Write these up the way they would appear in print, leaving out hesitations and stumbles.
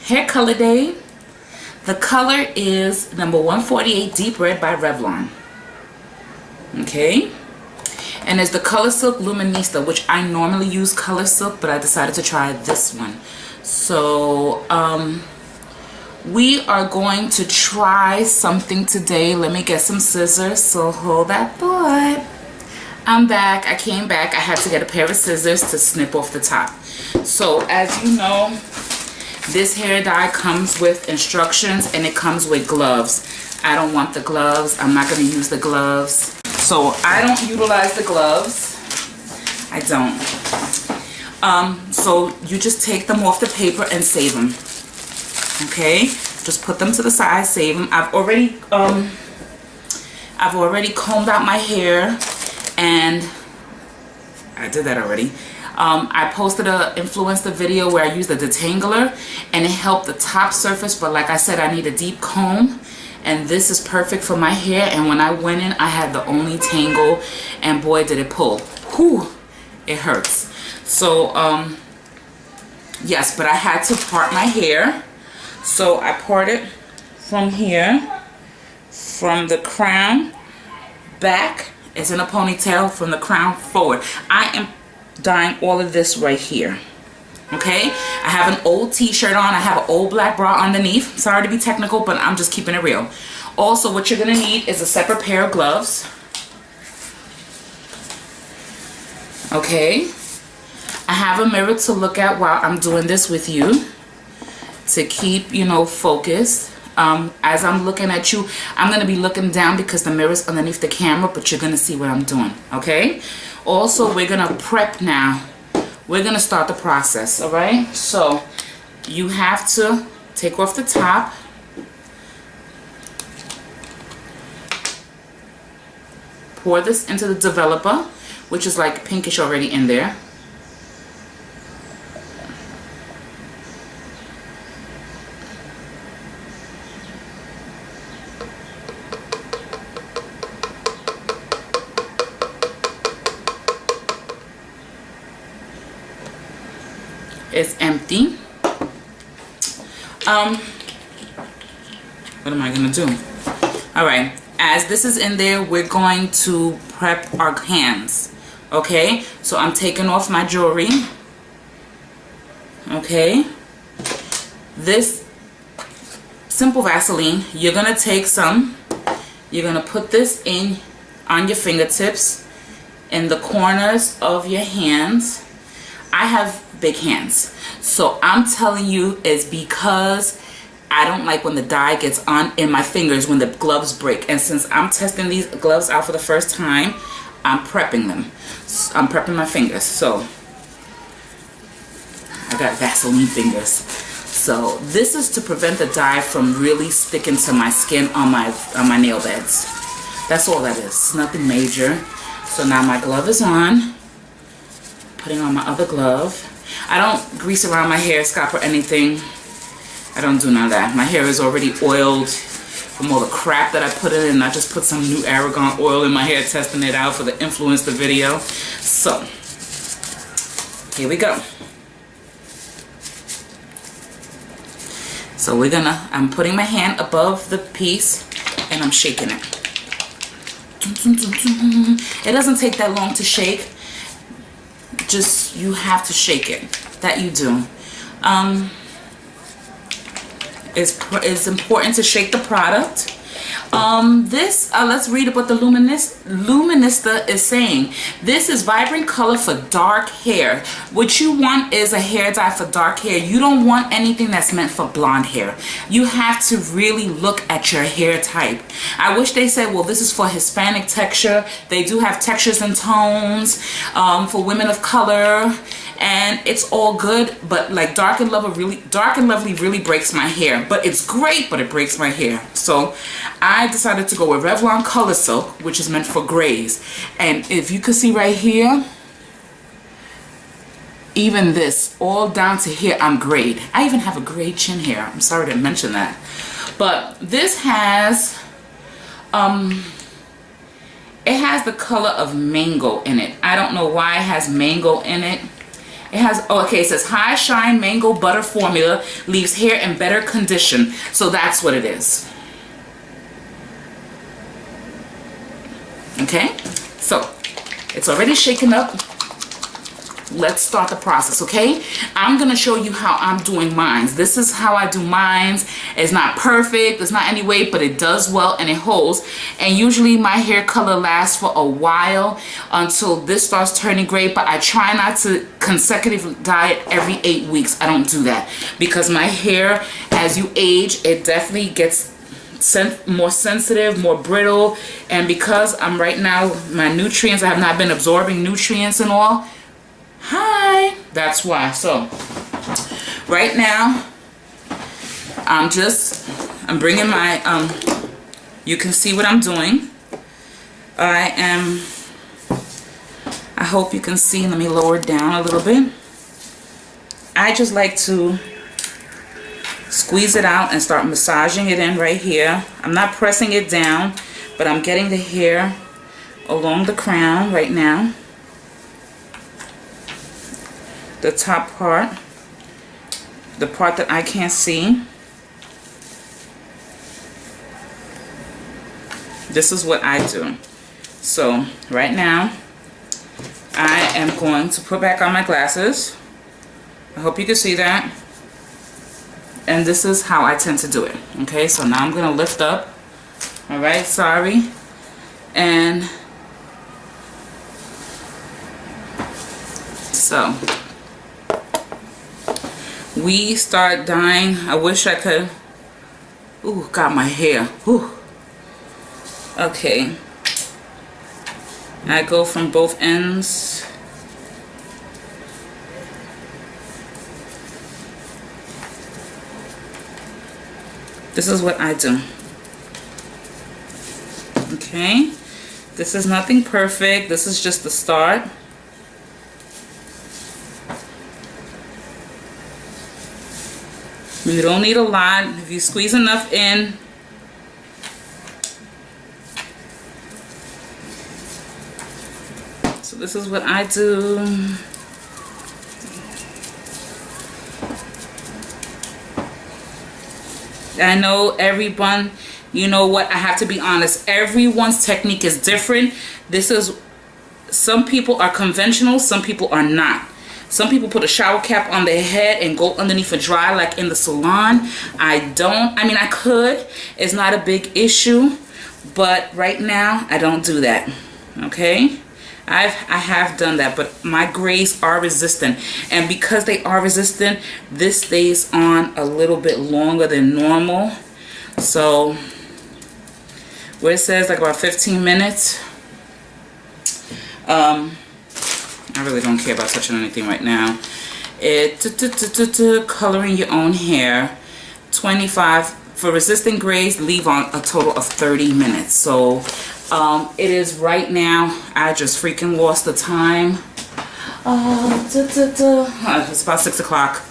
Hair color day. The color is number 148 Deep Red by Revlon. Okay. And it's the ColorSilk Luminista, which I normally use ColorSilk, but I decided to try this one. So, we are going to try something today. Let me get some scissors, so hold that thought. I'm back. I came back. I had to get a pair of scissors to snip off the top. So, as you know, this hair dye comes with instructions and it comes with gloves. I don't want the gloves. I'm not going to use the gloves. So I don't utilize the gloves. I don't. So you just take them off the paper and save them. Okay? Just put them to the side, save them. I've already combed out my hair, and I did that already. I posted a influencer video where I used a detangler and it helped the top surface, but like I said, I need a deep comb. And this is perfect for my hair. And when I went in, I had the only tangle, and boy did it pull. Whew, it hurts. So yes, but I had to part my hair. So I parted from here, from the crown back. It's in a ponytail, from the crown forward. I am dyeing all of this right here. Okay, I have an old t-shirt on. I have an old black bra underneath. Sorry to be technical, but I'm just keeping it real. Also, what you're going to need is a separate pair of gloves. Okay, I have a mirror to look at while I'm doing this with you to keep, you know, focused. As I'm looking at you, I'm going to be looking down because the mirror's underneath the camera, but you're going to see what I'm doing. Okay, also, we're going to prep now. We're going to start the process, all right? So you have to take off the top. Pour this into the developer, which is like pinkish already in there. It's empty. What am I gonna do? All right, as this is in there, we're going to prep our hands. Okay, so I'm taking off my jewelry. Okay, this simple Vaseline, you're gonna take some, you're gonna put this in on your fingertips, in the corners of your hands. I have big hands, so I'm telling you it's because I don't like when the dye gets on in my fingers when the gloves break. And since I'm testing these gloves out for the first time, I'm prepping them. I'm prepping my fingers. So I got Vaseline fingers. So this is to prevent the dye from really sticking to my skin on my nail beds. That's all that is. Nothing major. So now my glove is on. Putting on my other glove. I don't grease around my hair, scalp, or anything. I don't do none of that. My hair is already oiled from all the crap that I put in, and I just put some new Argh oil in my hair, testing it out for the influencer video. So, here we go. So I'm putting my hand above the piece, and I'm shaking it. It doesn't take that long to shake. Just, you have to shake it. That you do. It's important to shake the product. Let's read what the Luminista is saying. This is vibrant color for dark hair. What you want is a hair dye for dark hair. You don't want anything that's meant for blonde hair. You have to really look at your hair type. I wish they said, well, this is for Hispanic texture. They do have textures and tones for women of color, and it's all good, but like Dark and Lovely really breaks my hair. But it's great, but it breaks my hair. So I decided to go with Revlon ColorSilk, which is meant for grays. And if you can see right here, even this, all down to here, I'm grayed. I even have a gray chin hair. I'm sorry to mention that. But this has, it has the color of mango in it. I don't know why it has mango in it. It has, oh, okay, it says High Shine Mango Butter Formula leaves hair in better condition. So that's what it is. Okay, so it's already shaken up. Let's start the process, okay? I'm gonna show you how I'm doing mine. This is how I do mine. It's not perfect, it's not any way, but it does well and it holds. And usually my hair color lasts for a while until this starts turning gray, but I try not to consecutively dye it every 8 weeks. I don't do that because my hair, as you age, it definitely gets more sensitive, more brittle, and because I'm right now, my nutrients, I have not been absorbing nutrients and all. Hi, that's why. So right now I'm bringing my you can see what I'm doing. I hope you can see. Let me lower it down a little bit. I just like to squeeze it out and start massaging it in right here. I'm not pressing it down, but I'm getting the hair along the crown right now. The top part, the part that I can't see. This is what I do. So right now I am going to put back on my glasses. I hope you can see that. And this is how I tend to do it. Okay, so now I'm going to lift up. All right, sorry. And so we start dyeing. I wish I could. Ooh, got my hair. Ooh. Okay. I go from both ends. This is what I do. Okay. This is nothing perfect. This is just the start. You don't need a lot. If you squeeze enough in, so this is what I do. I know everyone, you know what, I have to be honest, everyone's technique is different. This is, some people are conventional, some people are not. Some people put a shower cap on their head and go underneath a dry like in the salon. I don't. I mean, I could. It's not a big issue. But right now, I don't do that. Okay? I have done that. But my grays are resistant. And because they are resistant, this stays on a little bit longer than normal. So, where it says like about 15 minutes. I really don't care about touching anything right now. Coloring your own hair. 25 for resistant grays. Leave on a total of 30 minutes. So it is right now. I just freaking lost the time. It's about 6 o'clock.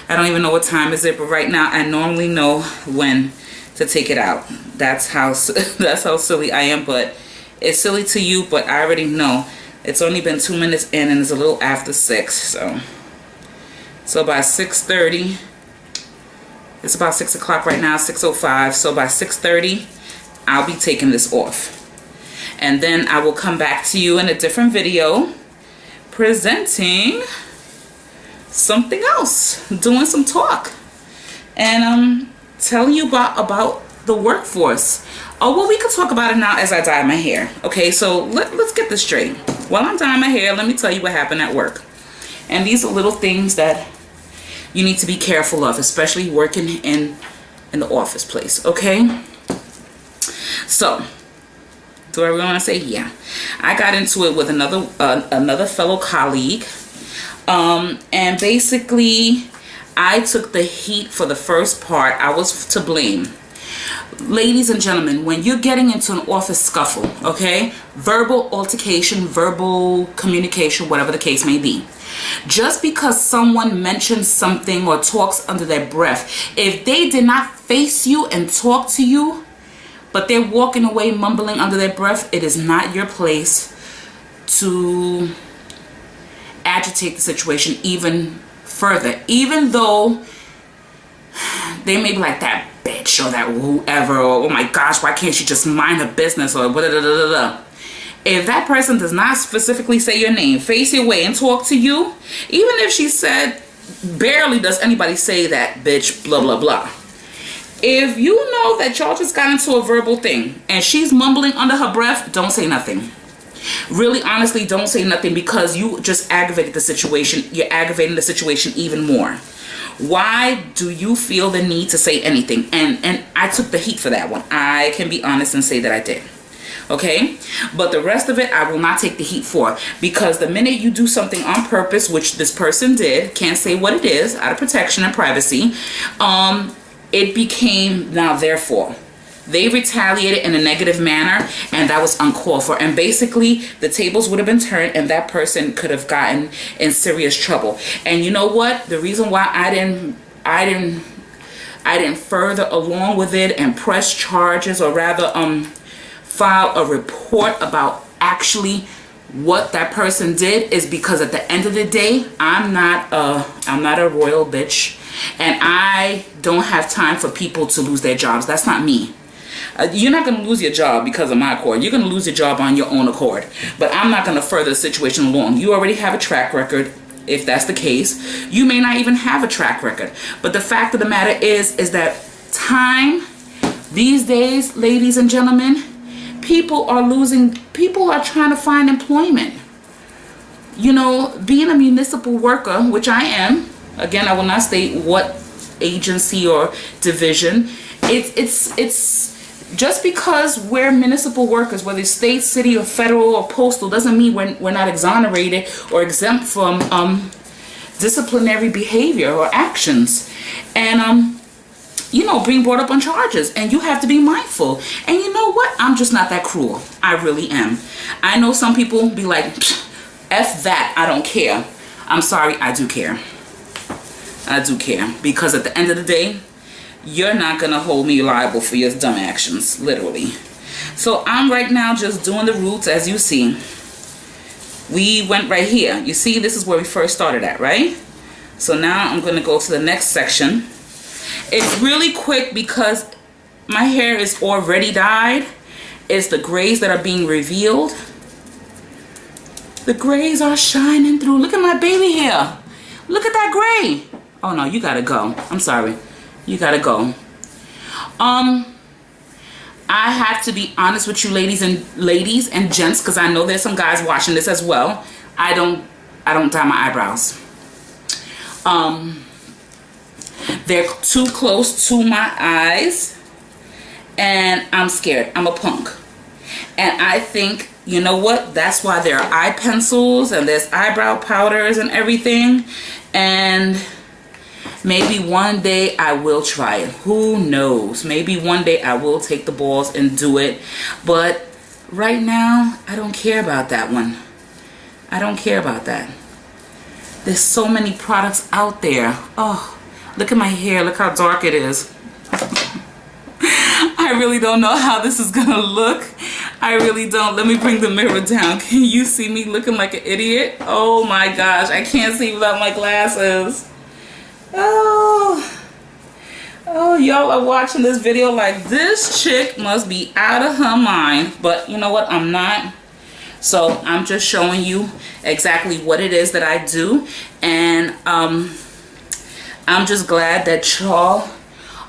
I don't even know what time is it, but right now I normally know when to take it out. That's how silly I am, but it's silly to you, but I already know. It's only been 2 minutes in and it's a little after 6, so by 6:30, it's about 6 o'clock right now, 6:05, so by 6:30 I'll be taking this off. And then I will come back to you in a different video presenting something else, doing some talk, and telling you about the workforce. Oh, well, we could talk about it now as I dye my hair. Okay, so let's get this straight. While I'm dyeing my hair, let me tell you what happened at work. And these are little things that you need to be careful of, especially working in the office place, okay? So, do I really want to say? Yeah. I got into it with another fellow colleague. And basically, I took the heat for the first part. I was to blame. Ladies and gentlemen, when you're getting into an office scuffle, okay, verbal altercation, verbal communication, whatever the case may be, just because someone mentions something or talks under their breath, if they did not face you and talk to you, but they're walking away mumbling under their breath, it is not your place to agitate the situation even further, even though they may be like, that bitch or that whoever, or oh my gosh, why can't she just mind her business, or blah, blah, blah, blah, blah. If that person does not specifically say your name, face your way and talk to you, even if she said, barely does anybody say that bitch, blah, blah, blah. If you know that y'all just got into a verbal thing and she's mumbling under her breath, don't say nothing. Really, honestly, don't say nothing, because you just aggravated the situation. You're aggravating the situation even more. Why do you feel the need to say anything? And I took the heat for that one. I can be honest and say that I did. Okay, but the rest of it I will not take the heat for, because the minute you do something on purpose, which this person did, can't say what it is out of protection and privacy, it became now therefore. They retaliated in a negative manner, and that was uncalled for. And basically, the tables would have been turned, and that person could have gotten in serious trouble. And you know what? The reason why I didn't further along with it and press charges, or rather, file a report about actually what that person did, is because at the end of the day, I'm not a royal bitch, and I don't have time for people to lose their jobs. That's not me. You're not going to lose your job because of my accord. You're going to lose your job on your own accord. But I'm not going to further the situation along. You already have a track record. If that's the case, you may not even have a track record. But the fact of the matter is that time these days, ladies and gentlemen, people are trying to find employment. You know, being a municipal worker, which I am, again, I will not state what agency or division. It's just because we're municipal workers, whether it's state, city, or federal, or postal, doesn't mean we're not exonerated or exempt from disciplinary behavior or actions. And you know, being brought up on charges, and you have to be mindful. And you know what? I'm just not that cruel. I really am. I know some people be like, F that, I don't care. I'm sorry, I do care. I do care, because at the end of the day, you're not gonna hold me liable for your dumb actions, literally. So I'm right now just doing the roots. As you see, we went right here. You see, this is where we first started at, right? So now I'm gonna go to the next section. It's really quick because my hair is already dyed. It's the grays that are being revealed. The grays are shining through. Look at my baby hair. Look at that gray. Oh no, you gotta go. I'm sorry. You gotta go. I have to be honest with you, ladies and gents, because I know there's some guys watching this as well. I don't dye my eyebrows. They're too close to my eyes, and I'm scared. I'm a punk. And I think, you know what? That's why there are eye pencils and there's eyebrow powders and everything. And maybe one day I will try it. Who knows? Maybe one day I will take the balls and do it. But right now, I don't care about that one. I don't care about that. There's so many products out there. Oh, look at my hair. Look how dark it is. I really don't know how this is gonna look. I really don't. Let me bring the mirror down. Can you see me looking like an idiot? Oh my gosh, I can't see without my glasses. Oh, y'all are watching this video like this chick must be out of her mind. But you know what? I'm not. So I'm just showing you exactly what it is that I do. And I'm just glad that y'all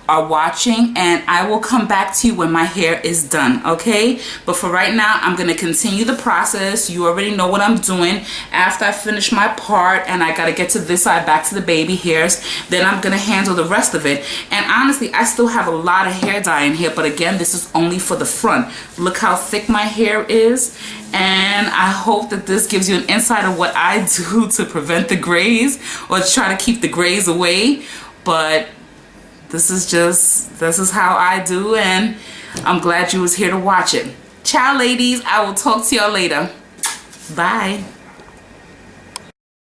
are watching, and I will come back to you when my hair is done, okay? But for right now, I'm going to continue the process. You already know what I'm doing. After I finish my part and I got to get to this side, back to the baby hairs, then I'm going to handle the rest of it. And honestly, I still have a lot of hair dye in here, but again, this is only for the front. Look how thick my hair is. And I hope that this gives you an insight of what I do to prevent the grays or to try to keep the grays away. But this is how I do, and I'm glad you was here to watch it. Ciao, ladies. I will talk to y'all later. Bye.